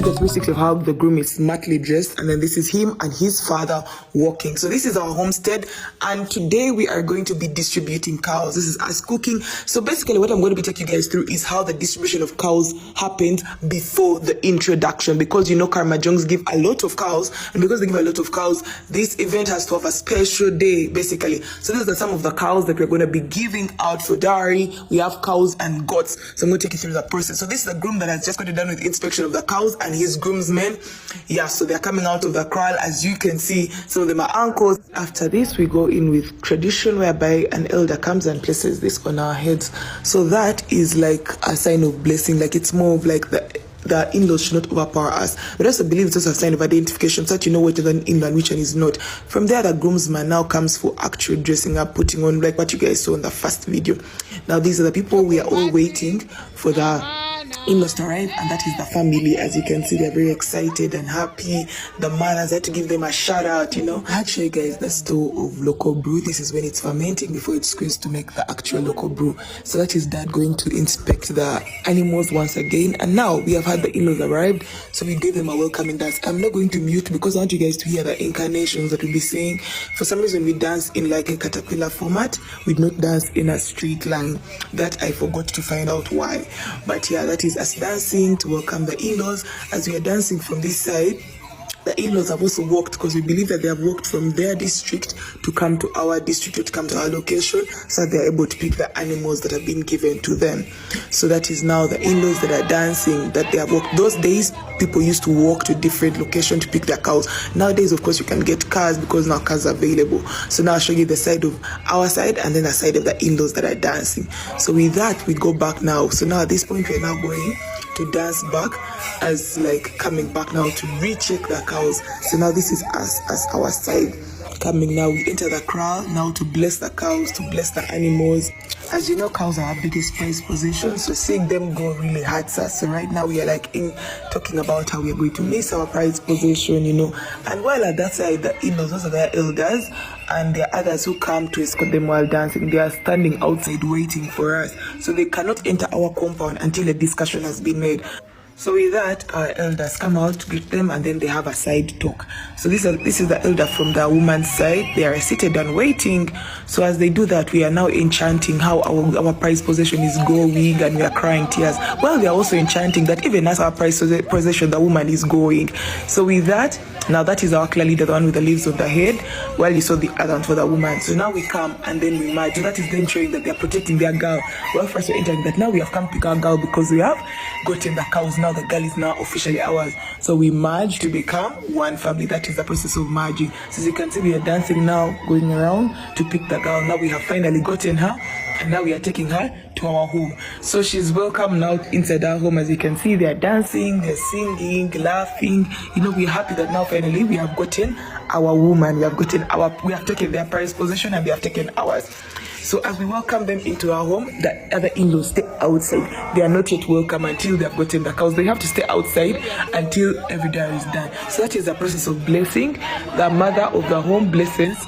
pictures basically of how the groom is smartly dressed, and then this is him and his father walking. So this is our homestead, and today we are going to be distributing cows. This is us cooking. So basically what I'm going to be taking you guys through is how the distribution of cows happened before the introduction, because you know karamojongs give a lot of cows, and because they give a lot of cows, this event has to have a special day basically. So these are some of the cows that we're going to be giving out for dowry. We have cows and goats, so I'm going to take you through the process. So this is the groom that has just got done with inspection of the cows and his groomsmen. Yeah, so they're coming out of the kraal. As you can see, some of them are uncles. After this, we go in with tradition, whereby an elder comes and places this on our heads. So that is like a sign of blessing. Like it's more of like the in-laws should not overpower us. But I also believe it's also a sign of identification, so that you know which is an in-law and which one is not. From there, the groomsman now comes for actual dressing up, putting on like what you guys saw in the first video. Now these are the people we are all waiting for the in-laws to arrive, and that is the family. As you can see, they're very excited and happy. The mothers had to give them a shout out, you know. I'll show you guys the store of local brew. This is when it's fermenting before it's squeezed to make the actual local brew. So that is dad going to inspect the animals once again. And now we have had the in-laws arrived, so we gave them a welcoming dance. I'm not going to mute because I want you guys to hear the incarnations that we'll be saying. For some reason we dance in like a caterpillar format. We do not dance in a straight line. That I forgot to find out why. But yeah, that is us dancing to welcome the in-laws. As we are dancing from this side, the in-laws have also walked, because we believe that they have walked from their district to come to our district, or to come to our location, so that they are able to pick the animals that have been given to them. So that is now the in-laws that are dancing, that they have walked. Those days, people used to walk to different locations to pick their cows. Nowadays, of course, you can get cars, because now cars are available. So now I'll show you the side of our side, and then the side of the in-laws that are dancing. So with that, we go back now. So now at this point, we're now going to dance back, as like coming back now to recheck the cows. So now this is us as our side coming. Now we enter the kraal now to bless the cows, to bless the animals. As you know, cows are our biggest prized possession, so seeing them go really hurts us. So right now we are like talking about how we are going to miss our prized possession, you know. And while at that side, the in-laws, those are their elders, and there are others who come to escort them while dancing. They are standing outside waiting for us, so they cannot enter our compound until a discussion has been made. So with that, our elders come out to greet them, and then they have a side talk. So this is the elder from the woman's side. They are seated and waiting. So as they do that, we are now enchanting how our prized possession is going, and we are crying tears. Well, they are also enchanting that even as our prized possession, the woman is going. So with that, now that is our clan leader, the one with the leaves on the head, while you saw the other one for the woman. So now we come and then we merge. So that is them showing that they are protecting their girl. Well, first we're entering that now we have come to pick our girl, because we have gotten the cows. Now the girl is now officially ours. So we merge to become one family. That is the process of merging. So as you can see, we are dancing now, going around to pick the girl. Now we have finally gotten her, and now we are taking her to our home. So she's welcome now inside our home. As you can see, they're dancing, they're singing, laughing. You know, we're happy that now finally we have gotten our woman. We have taken their prized possession, and they have taken ours. So as we welcome them into our home, the other in-laws stay outside. They are not yet welcome until they have gotten the cows. They have to stay outside until every dowry is done. So that is the process of blessing. The mother of the home blesses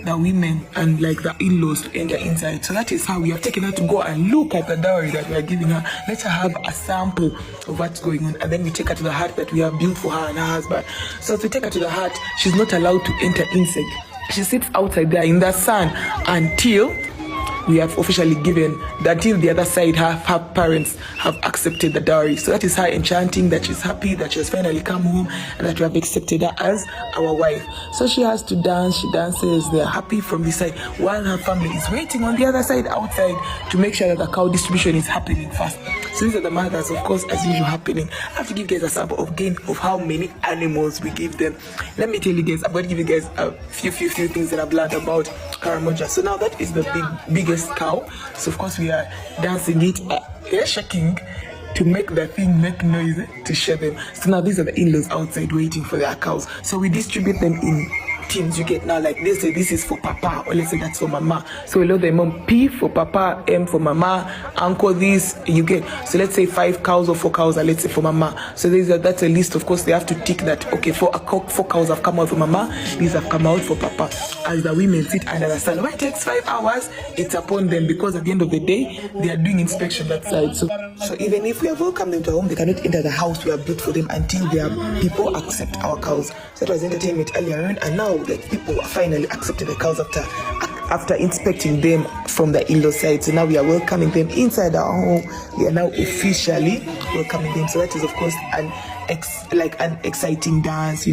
the women and like the in-laws to enter inside. So that is how we have taken her to go and look at the dowry that we are giving her. Let her have a sample of what's going on, and then we take her to the hut that we have built for her and her husband. So as we take her to the hut, she's not allowed to enter inside. She sits outside there in the sun until we have officially given, until the other side, her parents have accepted the dowry. So that is her enchanting, that she's happy that she has finally come home, and that we have accepted her as our wife. So she has to dance, she dances, they are happy from this side, while her family is waiting on the other side outside to make sure that the cow distribution is happening fast. So these are the mothers, of course, as usual, happening. I have to give you guys a sample of how many animals we give them. Let me tell you guys, I'm going to give you guys a few things that I've learned about karamoja. So now that is the biggest cow. So of course we are dancing it, shaking to make the thing make noise to share them. So now these are the in-laws outside waiting for their cows. So we distribute them in teams. You get now, like let's say this is for Papa, or let's say that's for Mama. So we love the mom, P for Papa, M for Mama, Uncle this, you get. So let's say 5 cows or 4 cows are, let's say, for Mama. So that's a list. Of course, they have to tick that, okay, 4 cows have come out for Mama, these have come out for Papa. As the women sit and understand, why it takes 5 hours, it's upon them, because at the end of the day, they are doing inspection that side. So even if we have welcomed them to our home, they cannot enter the house we have built for them until their people accept our cows. So that was entertainment earlier on, and now like people are finally accepting the cows after inspecting them from the in-law side. So now we are welcoming them inside our home. We are now officially welcoming them. So that is of course an exciting dance,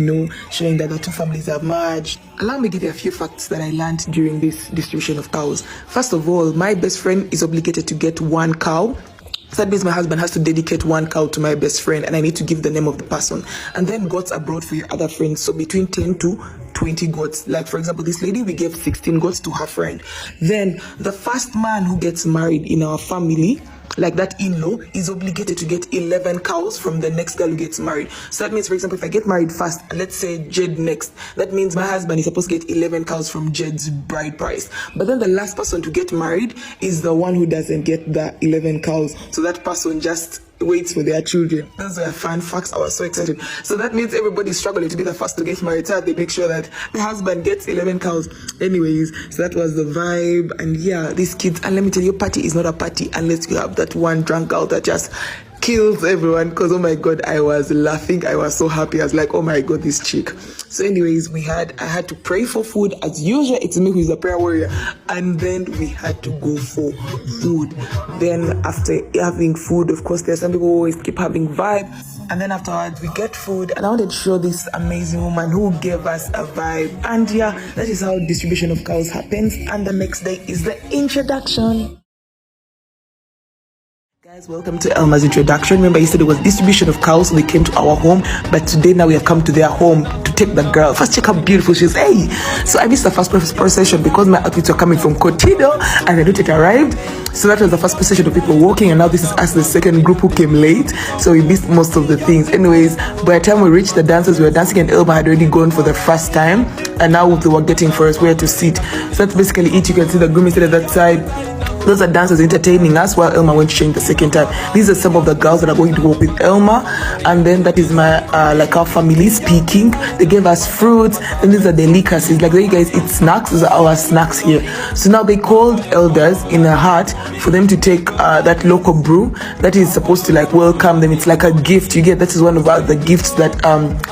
showing that the two families have merged. Allow me to give you a few facts that I learned during this distribution of cows. First of all, my best friend is obligated to get 1 cow. So that means my husband has to dedicate 1 cow to my best friend, and I need to give the name of the person. And then goats are brought for your other friends. So between 10 to 20 goats. Like for example, this lady, we gave 16 goats to her friend. Then the first man who gets married in our family, like that in-law, is obligated to get 11 cows from the next girl who gets married. So that means, for example, if I get married first, and let's say Jed next, that means my husband is supposed to get 11 cows from Jed's bride price. But then the last person to get married is the one who doesn't get the 11 cows. So that person just waits for their children. Those are fun facts. I was so excited. So that means everybody's struggling to be the first to get married. So they make sure that the husband gets 11 cows. Anyways, so that was the vibe. And yeah, these kids, and let me tell you, party is not a party unless you have that one drunk girl that just kills everyone, because oh my god, I was laughing. I was so happy. I was like, oh my god, this chick. So anyways, I had to pray for food as usual. It's me who is a prayer warrior. And then we had to go for food. Then after having food, of course, there's some people who always keep having vibe. And then afterwards we get food, and I wanted to show this amazing woman who gave us a vibe. And yeah, that is how distribution of cows happens. And the next day is the introduction. Guys, welcome to Elma's introduction. Remember, yesterday was distribution of cows, so they came to our home, but today now we have come to their home to take the girl. First, check how beautiful she is. Hey, so I missed the first procession because my outfits were coming from Cotido and the it arrived. So that was the first procession of people walking, and now this is us, the second group who came late. So we missed most of the things. Anyways, by the time we reached the dancers, we were dancing, and Elma had already gone for the first time, and now they were getting for us where to sit. So that's basically it. You can see the groom is at that side. Those are dancers entertaining us while Elma went to change the second time. These are some of the girls that are going to walk with Elma. And then that is my, like our family speaking. They gave us fruits. And these are delicacies. Like, you guys eat snacks. Those are our snacks here. So now they called elders in a hut for them to take that local brew that is supposed to like welcome them. It's like a gift. You get, that is one of the gifts that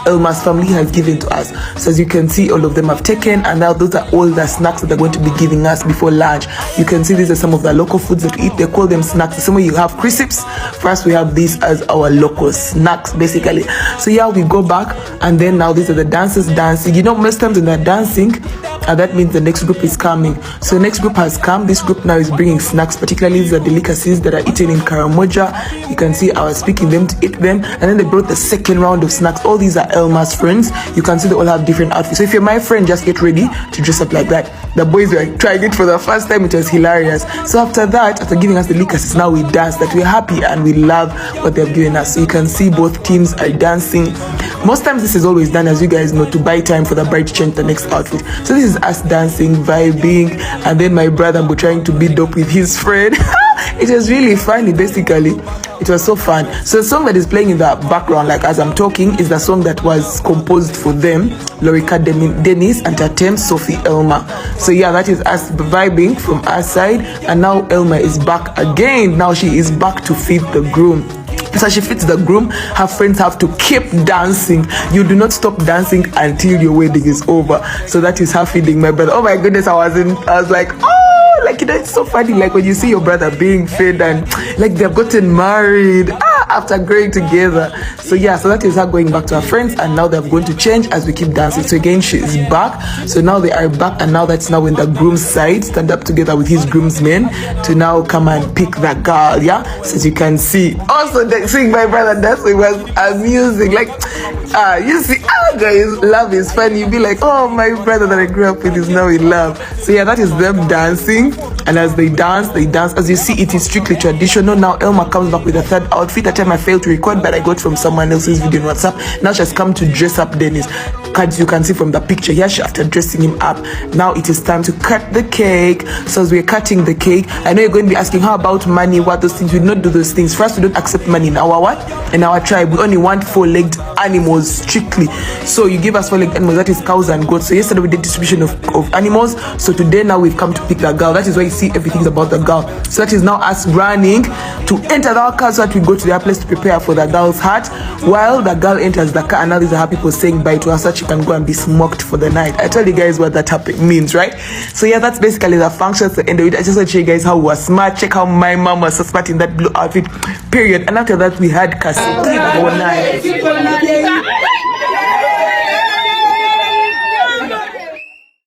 Elma's family has given to us. So as you can see, all of them have taken. And now those are all the snacks that they're going to be giving us before lunch. You can see these are some of the local foods that we eat. They call them snacks. The same way you have crisps, for us we have these as our local snacks basically. So yeah, we go back, and then now these are the dancers dancing. Most times when they're dancing, that means the next group is coming. So the next group has come. This group now is bringing snacks, particularly these are delicacies that are eaten in Karamoja. You can see I was speaking them to eat them, and then they brought the second round of snacks. All these are Elma's friends. You can see they all have different outfits. So if you're my friend, just get ready to dress up like that. The boys were trying it for the first time. It was hilarious. So after that, after giving us the delicacies, now we dance. That we're happy and we love what they're giving us. So you can see both teams are dancing. Most times this is always done, as you guys know, to buy time for the bride to change the next outfit. So this is us dancing, vibing, and then my brother was trying to be dope with his friend. It was really funny, basically. It was so fun. So the song that is playing in the background, like as I'm talking, is the song that was composed for them. Lorica, Dennis, and Tatem, Sophie, Elma. So yeah, that is us vibing from our side. And now Elma is back again. Now she is back to feed the groom. So she feeds the groom. Her friends have to keep dancing. You do not stop dancing until your wedding is over. So that is her feeding my brother. Oh my goodness, I was like, oh, like, it's so funny, like when you see your brother being fed and like they've gotten married after growing together. So yeah, so that is her going back to her friends, and now they're going to change as we keep dancing. So again, she is back. So now they are back, and now that's now when the groom's side stand up together with his groomsmen to now come and pick that girl. Yeah, so as you can see, also seeing my brother dancing was amusing. Like you see, guys, love is fun. You be like, oh, my brother that I grew up with is now in love. So yeah, that is them dancing. And as they dance. As you see, it is strictly traditional. Now Elma comes back with a third outfit. That time I failed to record, but I got from someone else's video on WhatsApp. Now she has come to dress up Dennis. cards you can see from the picture here. After dressing him up, now it is time to cut the cake. So as we're cutting the cake, I know you're going to be asking, how about money? What those things? We do not do those things. First, we don't accept money in our what? In our tribe. We only want 4-legged animals strictly. So you give us 4-legged animals, that is cows and goats. So yesterday we did distribution of animals. So today now we've come to pick the girl. That is why you see everything's about the girl. So that is now us running to enter our car so that we go to their place to prepare for the girl's heart. While the girl enters the car, and now these are people saying bye to her so that she can go and be smoked for the night. I tell you guys what that means, right? So yeah, that's basically the functions at the end of it. I just want to show you guys how we were smart. Check how my mom was so smart in that blue outfit, period. And after that we had Kasi.